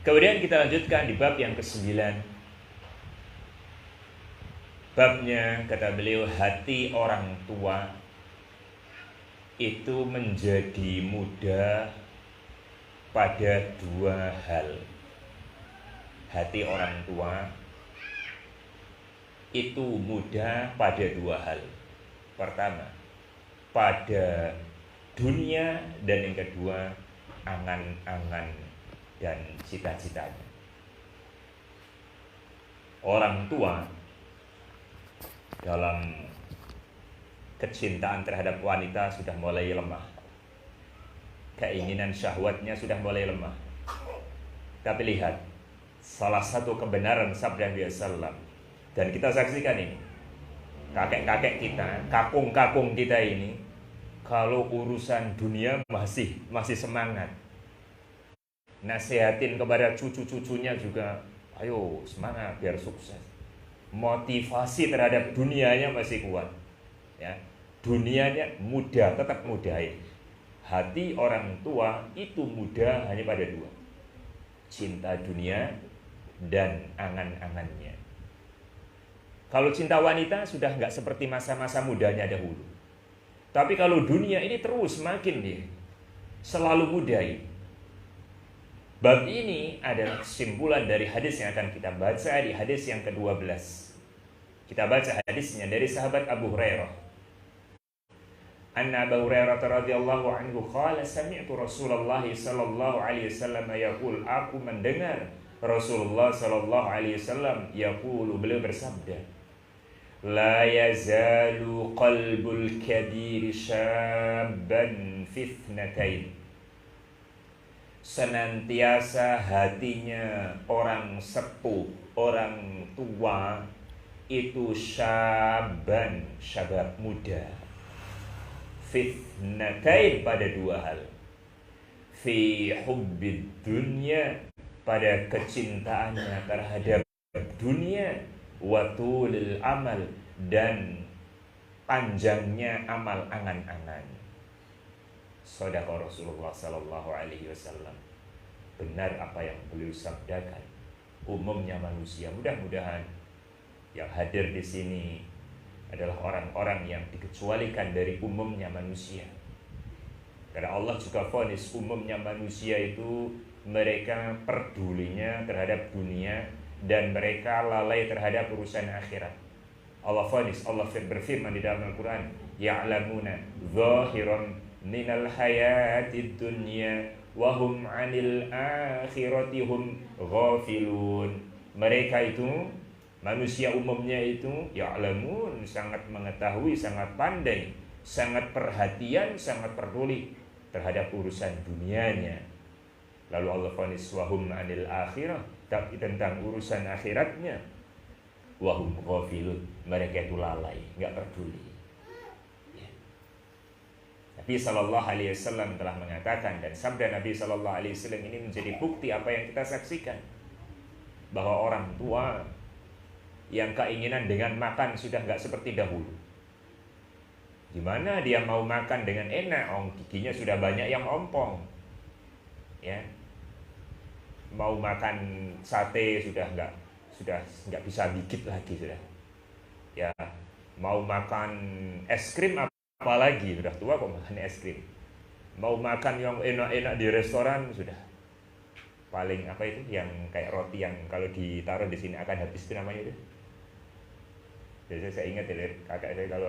Kemudian kita lanjutkan di bab yang ke-9. Babnya, kata beliau, hati orang tua itu menjadi mudah pada dua hal. Hati orang tua itu mudah pada dua hal. Pertama, pada dunia, dan yang kedua, angan-angan dan cita-citanya. Orang tua dalam kecintaan terhadap wanita sudah mulai lemah. Keinginan syahwatnya sudah mulai lemah. Tapi lihat, salah satu kebenaran sabda Nabi SAW, dan kita saksikan ini, kakek-kakek kita, kakung-kakung kita ini, kalau urusan dunia masih semangat. Nasihatin kepada cucu-cucunya juga, ayo semangat biar sukses. Motivasi terhadap dunianya masih kuat, ya. Dunianya mudah, tetap mudah. Hati orang tua itu mudah hanya pada dua: cinta dunia dan angan-angannya. Kalau cinta wanita sudah nggak seperti masa-masa mudanya dahulu. Tapi kalau dunia ini terus makin dia selalu mudah. Bab ini adalah kesimpulan dari hadis yang akan kita baca di hadis yang ke-12. Kita baca hadisnya dari sahabat Abu Hurairah. Anna Abu Hurairah radhiyallahu anhu qala sami'tu Rasulullah sallallahu alaihi wasallam yaqul, aku mendengar Rasulullah sallallahu alaihi wasallam yaqul, beliau bersabda, la yazalu qalbul kabir syabban fitnatain. Senantiasa hatinya orang sepuh, orang tua itu syabban, syabab muda, fitnatain pada dua hal, fi hubbid dunya, pada kecintaannya terhadap dunia, wa tulil amal, dan panjangnya amal angan-angan. Shadaqa Rasulullah sallallahu alaihi wasallam. Benar apa yang beliau sabdakan. Umumnya manusia, mudah-mudahan yang hadir di sini adalah orang-orang yang dikecualikan dari umumnya manusia. Karena Allah juga vonis umumnya manusia itu mereka pedulinya terhadap dunia dan mereka lalai terhadap urusan akhirat. Allah vonis, Allah berfirman di dalam Al-Quran, ya'lamuna zahiran minal hayatid dunya wahum anil akhirati hum ghafilun. Mereka itu, manusia umumnya itu, ya'lamun, sangat mengetahui, sangat pandai, sangat perhatian, sangat peduli terhadap urusan dunianya. Lalu Allah vonis wahum anil akhirah, tapi tentang urusan akhiratnya wahum ghafilun, mereka itu lalai, enggak peduli. Nabi Sallallahu Alaihi Wasallam telah mengatakan, dan sabda Nabi Sallallahu Alaihi Wasallam ini menjadi bukti apa yang kita saksikan, bahwa orang tua yang keinginan dengan makan sudah nggak seperti dahulu. Gimana dia mau makan dengan enak? Giginya sudah banyak yang ompong, ya. Mau makan sate sudah nggak bisa gigit lagi sudah, ya. Mau makan es krim apalagi sudah tua kok makan es krim. Mau makan yang enak-enak di restoran sudah paling apa itu yang kayak roti yang kalau ditaruh di sini akan habis, itu namanya itu. Biasanya saya ingat ya kakak saya kalau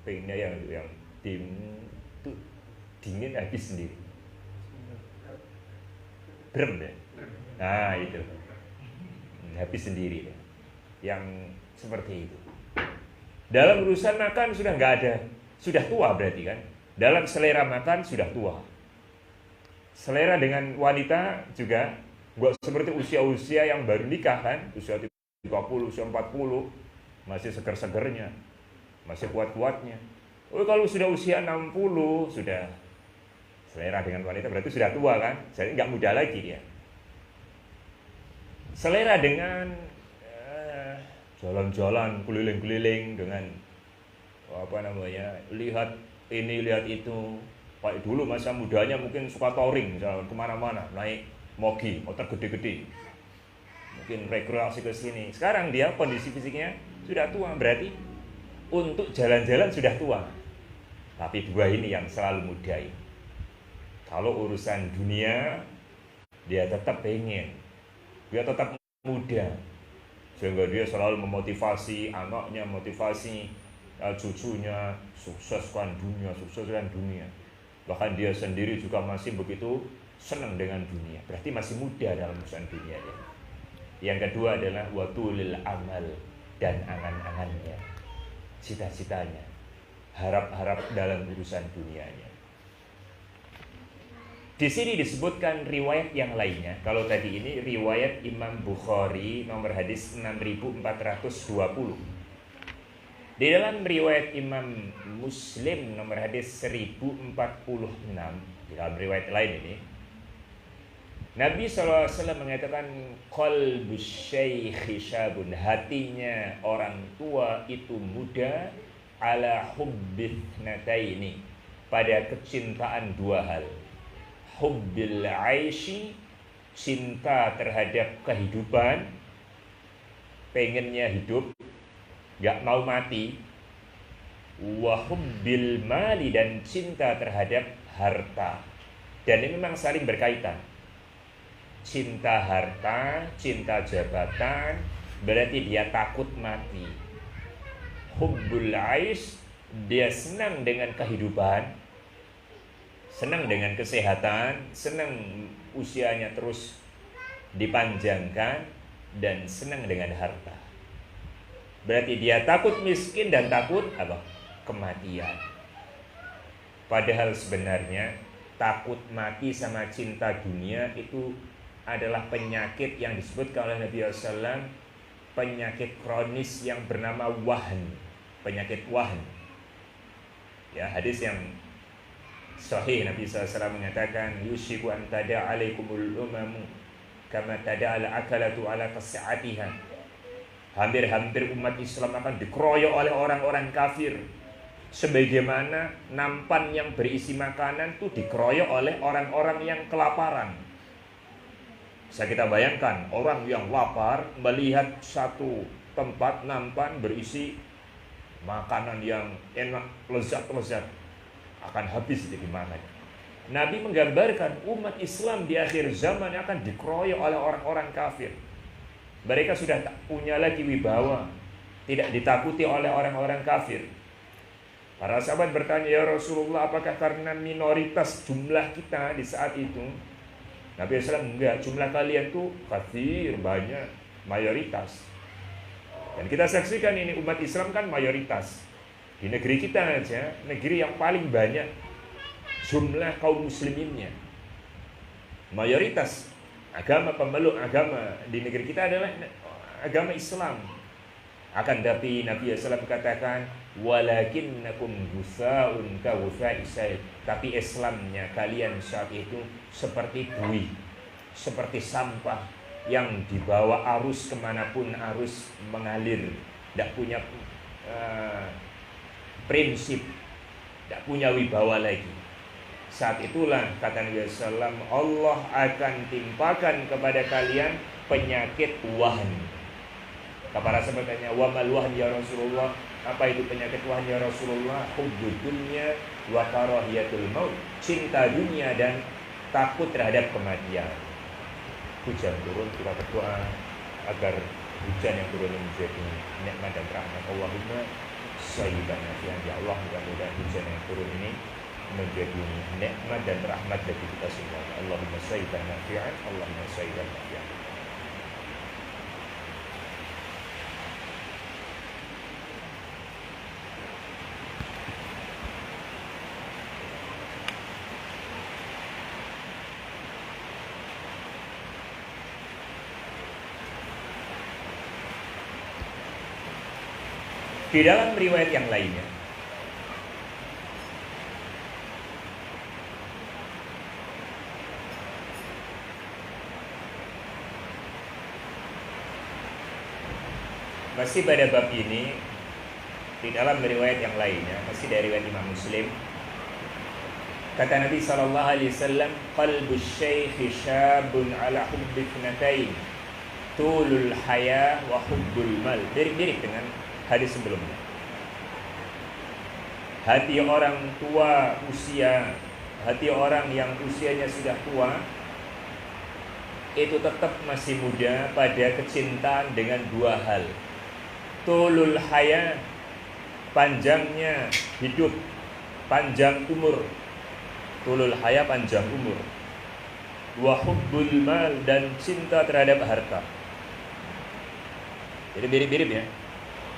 pengennya yang dingin habis sendiri. Brem deh. Nah itu habis sendiri deh. Yang seperti itu. Dalam urusan makan sudah nggak ada. Sudah tua berarti kan. Dalam selera makan sudah tua. Selera dengan wanita juga nggak seperti usia-usia yang baru nikah kan. Usia 30, usia 40 masih seger-segernya, masih kuat-kuatnya. Oh, kalau sudah usia 60 sudah selera dengan wanita berarti sudah tua kan. Jadi nggak muda lagi dia. Selera dengan jalan-jalan keliling-keliling dengan apa namanya, lihat ini lihat itu. Kayak dulu masa mudanya mungkin suka touring, jalan kemana-mana, naik mogi, motor gede-gede, mungkin rekreasi ke sini. Sekarang dia kondisi fisiknya sudah tua, berarti untuk jalan-jalan sudah tua. Tapi dua ini yang selalu muda ini. Kalau urusan dunia, dia tetap pengen, dia tetap muda, sehingga dia selalu memotivasi anaknya, motivasi cucunya, sukseskan dunia. Bahkan dia sendiri juga masih begitu senang dengan dunia. Berarti masih muda dalam urusan dunia ya. Yang kedua adalah watulil amal, dan angan-angannya, cita-citanya, harap-harap dalam urusan dunianya. Di sini disebutkan riwayat yang lainnya. Kalau tadi ini riwayat Imam Bukhari nomor hadis 6420. Di dalam riwayat Imam Muslim nomor hadis 1046, di dalam riwayat lain ini, Nabi SAW mengatakan qalbus syaikhi syabun, hatinya orang tua itu muda, ala hubbith nataini, pada kecintaan dua hal. Hubbil aishi, cinta terhadap kehidupan, pengennya hidup, gak mau mati. Wa hubbil mali, dan cinta terhadap harta. Dan ini memang saling berkaitan. Cinta harta, cinta jabatan, berarti dia takut mati. Hubbul aish, dia senang dengan kehidupan, senang dengan kesehatan, senang usianya terus dipanjangkan, dan senang dengan harta. Berarti dia takut miskin dan takut apa? Kematian. Padahal sebenarnya takut mati sama cinta dunia itu adalah penyakit yang disebutkan oleh Nabi SAW, penyakit kronis yang bernama wahn, penyakit wahn. Ya, hadis yang sahih, Nabi SAW mengatakan, yushiku an tada alaikumul umamu kama tada ala akalatu ala qas'atiha. Hampir-hampir umat Islam akan dikeroyok oleh orang-orang kafir, sebagaimana nampan yang berisi makanan itu dikeroyok oleh orang-orang yang kelaparan. Bisa kita bayangkan, orang yang lapar melihat satu tempat nampan berisi makanan yang enak, lezat-lezat, akan habis dimakan. Nabi menggambarkan umat Islam di akhir zaman akan dikeroyok oleh orang-orang kafir. Mereka sudah tak punya lagi wibawa, tidak ditakuti oleh orang-orang kafir. Para sahabat bertanya, ya Rasulullah, apakah karena minoritas jumlah kita di saat itu? Nabi SAW, enggak, jumlah kalian tuh kathir, banyak, mayoritas. Dan kita saksikan ini umat Islam kan mayoritas. Di negeri kita aja, negeri yang paling banyak jumlah kaum musliminnya, mayoritas agama, pemeluk agama di negeri kita adalah agama Islam. Akan tapi Nabi SAW katakan, walakinnakum ghusaun ka ghusai sayl, tapi Islamnya kalian saat itu seperti buih, seperti sampah yang dibawa arus kemanapun arus mengalir, tidak punya prinsip, tidak punya wibawa lagi. Saat itulah kata Nabi SAW, Allah akan timpakan kepada kalian penyakit wahn. Para sahabat tanya, wa mal wahn ya Rasulullah, apa itu penyakit wahn ya Rasulullah? Hubbud dunya wa karahiyatul maut, cinta dunia dan takut terhadap kematian. Hujan turun, kita berdoa agar hujan yang turun menjadi nikmat dan rahmat. Allahumma sayyiban nafi'an, ya Allah, mudah-mudahan hujan yang turun ini menjadi nikmat dan rahmat bagi kita semua. Allahumma sayyiban nafi'an, Allahumma sayyiban nafi'an. Di dalam riwayat yang lainnya, masih pada bab ini, di dalam riwayat yang lainnya, masih dari riwayat Imam Muslim, Kata Nabi SAW, qalbu syaikhi syabun ala hubbi fnatain, tulul haya wa hubbul mal. Mirip-mirip dengan hadis sebelumnya. Hati orang tua hati orang yang usianya sudah tua itu tetap masih muda pada kecintaan dengan dua hal. Tulul haya, panjangnya hidup, panjang umur. Tulul haya, panjang umur. Wa hubbul mal, dan cinta terhadap harta. Jadi mirip-mirip ya.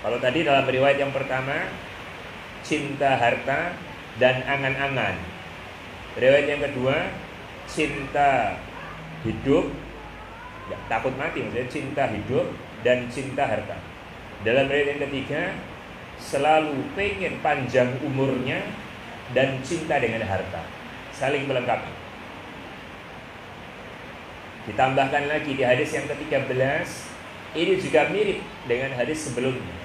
Kalau tadi dalam riwayat yang pertama, cinta harta dan angan-angan. Riwayat yang kedua, cinta hidup, takut mati, maksudnya cinta hidup dan cinta harta. Dalam riwayat yang ketiga, selalu pengen panjang umurnya dan cinta dengan harta, saling melengkapi. Ditambahkan lagi di hadis yang ke-13, ini juga mirip dengan hadis sebelumnya.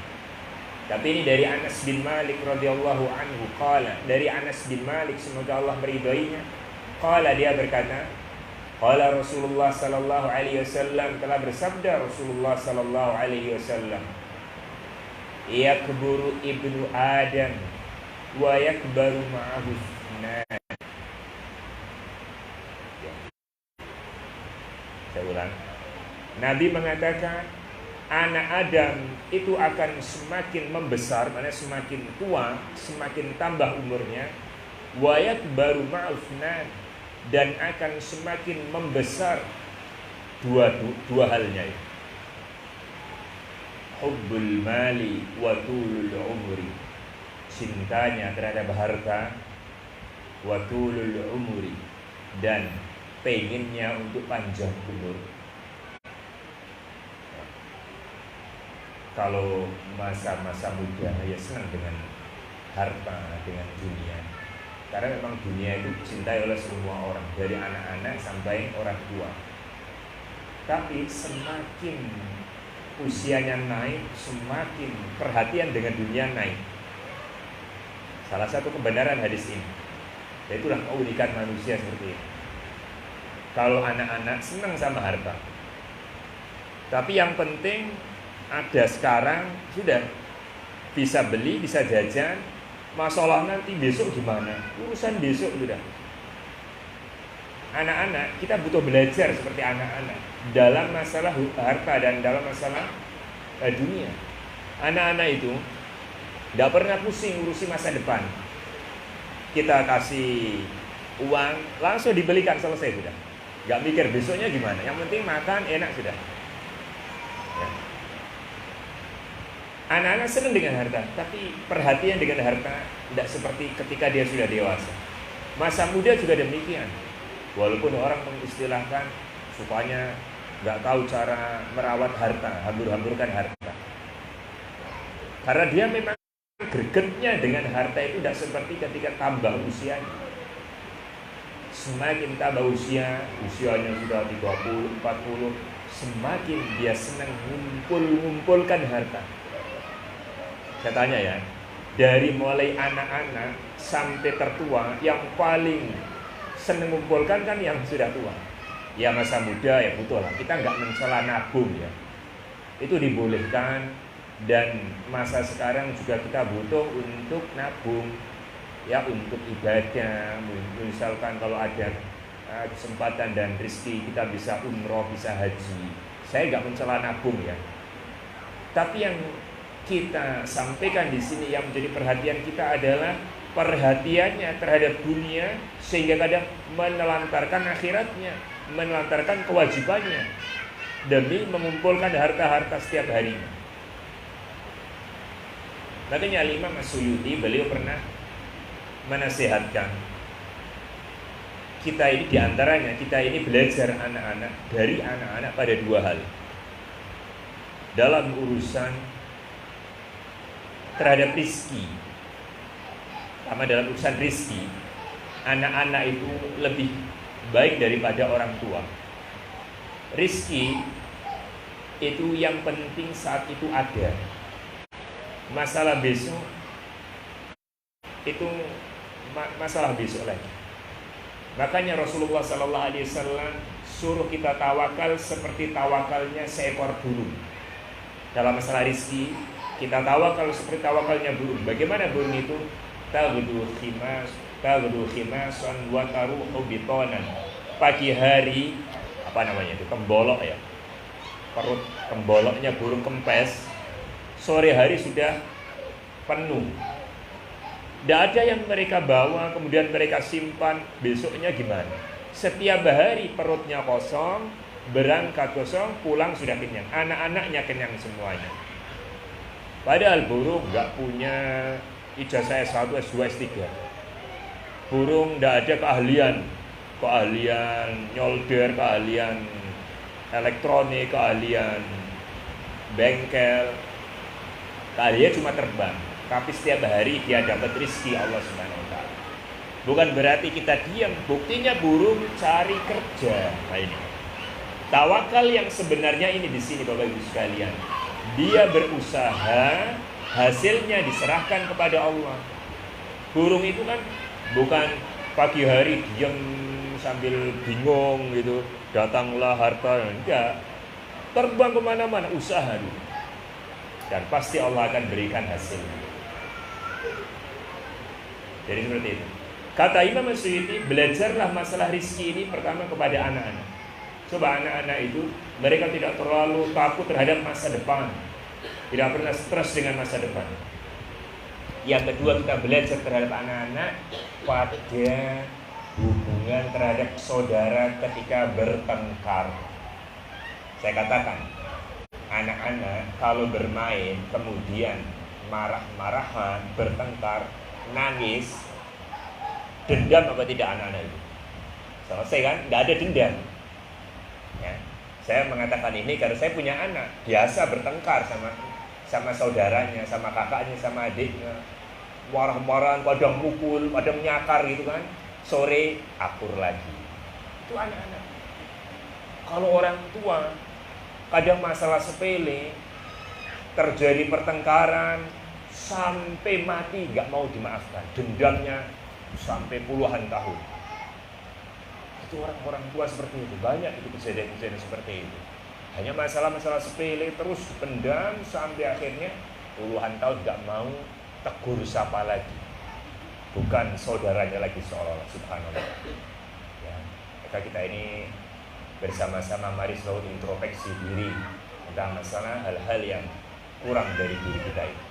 Tapi ini dari Anas bin Malik radhiyallahu anhu qala, dari Anas bin Malik semoga Allah meridhoinya. Qala, dia berkata, qala Rasulullah sallallahu alaihi wasallam, telah bersabda Rasulullah sallallahu alaihi wasallam, yakburu ibnu Adam wa yakbaru ma'ahu ithnan. Saya ulang. Nabi mengatakan anak Adam itu akan semakin membesar, mana semakin tua, semakin tambah umurnya. Wa yakbaru ma'ahu ithnan, dan akan semakin membesar dua halnya itu. Hubbul mali wa tulul umri, cintanya terhadap harta, wa tulul umri, dan pengennya untuk panjang umur. Kalau masa-masa muda ya senang dengan harta, dengan dunia. Karena memang dunia itu dicintai oleh semua orang, dari anak-anak sampai orang tua. Tapi semakin usianya naik, semakin perhatian dengan dunia naik. Salah satu kebenaran hadis ini, yaitulah keunikan manusia seperti ini. Kalau anak-anak senang sama harta, tapi yang penting ada sekarang, sudah bisa beli, bisa jajan. Masalah nanti besok gimana, urusan besok sudah. Anak-anak, kita butuh belajar seperti anak-anak dalam masalah harta dan dalam masalah dunia. Anak-anak itu tidak pernah pusing urusi masa depan. Kita kasih uang, langsung dibelikan, selesai sudah. Gak mikir besoknya gimana, yang penting makan enak sudah ya. Anak-anak senang dengan harta, tapi perhatian dengan harta tidak seperti ketika dia sudah dewasa. Masa muda juga demikian. Walaupun orang mengistilahkan supaya nggak tahu cara merawat harta, hambur-hamburkan harta. Karena dia memang gregetnya dengan harta itu tidak seperti ketika tambah usianya. Semakin tambah usianya sudah 30, 40, semakin dia senang ngumpulkan harta. Saya tanya ya, dari mulai anak-anak sampai tertua, yang paling senang mengumpulkan kan yang sudah tua. Ya masa muda ya butuh lah, kita nggak mencela nabung ya, itu dibolehkan. Dan masa sekarang juga kita butuh untuk nabung ya, untuk ibadah. Misalkan kalau ada kesempatan dan rezeki, kita bisa umroh, bisa haji. Saya nggak mencela nabung ya, tapi yang kita sampaikan di sini yang menjadi perhatian kita adalah perhatiannya terhadap dunia, sehingga kadang menelantarkan akhiratnya, menelantarkan kewajibannya demi mengumpulkan harta-harta setiap harinya. Makanya Imam As-Suyuti, beliau pernah menasihatkan kita ini, diantaranya kita ini belajar anak-anak dari anak-anak pada dua hal. Dalam urusan terhadap rizki, sama dalam urusan rizki, anak-anak itu lebih baik daripada orang tua. Rizki itu yang penting saat itu ada. Masalah besok itu masalah besok lagi. Makanya Rasulullah SAW suruh kita tawakal seperti tawakalnya seekor burung. Dalam masalah rizki, kita tawakal seperti tawakalnya burung. Bagaimana burung itu? Taghdu khimasan wa taruhu bitonan. Pagi hari, apa namanya itu? Tembolok ya. Perut temboloknya burung kempes. Sore hari sudah penuh. Tidak ada yang mereka bawa, kemudian mereka simpan. Besoknya gimana? Setiap hari perutnya kosong, berangkat kosong, pulang sudah kenyang. Anak-anaknya kenyang semuanya. Padahal burung nggak punya ijazah S1, S2, S3. Burung tidak ada keahlian nyolder, keahlian elektronik, keahlian bengkel. Keahlian cuma terbang. Tapi setiap hari dia dapat rezeki Allah Subhanahu wa taala. Bukan berarti kita diam. Buktinya burung cari kerja. Nah ini. Tawakal yang sebenarnya ini di sini Bapak Ibu sekalian. Dia berusaha, hasilnya diserahkan kepada Allah. Burung itu kan bukan pagi hari diam sambil bingung gitu. Datanglah harta, enggak. Terbang kemana-mana, usaha dulu. Dan pasti Allah akan berikan hasilnya. Jadi seperti itu. Kata Imam Suyuti, belajarlah masalah rizki ini pertama kepada anak-anak. Coba anak-anak itu, mereka tidak terlalu takut terhadap masa depan. Tidak pernah stres dengan masa depan. Yang kedua, kita belajar terhadap anak-anak pada hubungan terhadap saudara ketika bertengkar. Saya katakan, anak-anak kalau bermain kemudian marah-marahan, bertengkar, nangis, dendam apa tidak anak-anak itu? Selesai kan? Tidak ada dendam. Ya. Saya mengatakan ini karena saya punya anak biasa bertengkar sama saudaranya, sama kakaknya, sama adiknya, marah-marahan, kadang mukul, kadang nyakar gitu kan. Sore akur lagi. Itu anak-anak. Kalau orang tua kadang masalah sepele terjadi pertengkaran sampai mati nggak mau dimaafkan, dendamnya sampai puluhan tahun. Itu orang-orang tua seperti itu, banyak itu kejadian-kejadian seperti itu. Hanya masalah-masalah sepele terus pendam sampai akhirnya puluhan tahun nggak mau tegur sapa lagi, bukan saudaranya lagi seolah-olah. Subhanallah. Ya, maka kita ini bersama-sama mari selalu introspeksi diri tentang masalah hal-hal yang kurang dari diri kita ini.